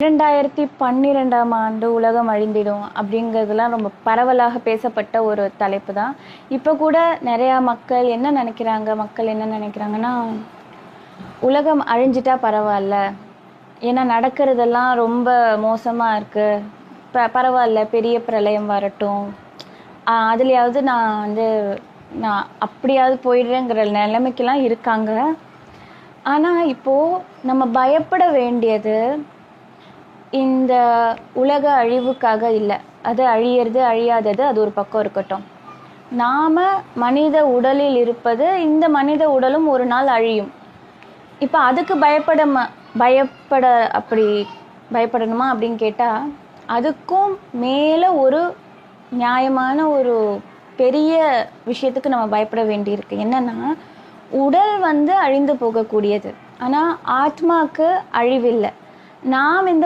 2012ஆம் ஆண்டு உலகம் அழிந்திடும் அப்படிங்கிறதுலாம் ரொம்ப பரவலாக பேசப்பட்ட ஒரு தலைப்பு தான். இப்போ கூட நிறையா மக்கள் என்ன நினைக்கிறாங்கன்னா, உலகம் அழிஞ்சிட்டா பரவாயில்ல, ஏன்னா நடக்கிறதெல்லாம் ரொம்ப மோசமாக இருக்குது, பரவாயில்ல பெரிய பிரளயம் வரட்டும், அதுலேயாவது நான் அப்படியாவது போயிடுறேங்கிற நிலைமைக்கெல்லாம் இருக்காங்க. ஆனால் இப்போது நம்ம பயப்பட வேண்டியது இந்த உலக அழிவுக்காக இல்லை. அது அழியிறது அழியாதது அது ஒரு பக்கம் இருக்கட்டும். நாம் மனித உடலில் இருப்பது, இந்த மனித உடலும் ஒரு நாள் அழியும். இப்போ அதுக்கு பயப்படணுமா அப்படின்னு கேட்டால், அதுக்கும் மேலே ஒரு நியாயமான ஒரு பெரிய விஷயத்துக்கு நம்ம பயப்பட வேண்டியிருக்கு. என்னென்னா, உடல் அழிந்து போகக்கூடியது, ஆனால் ஆத்மாவுக்கு அழிவில்லை. நாம் இந்த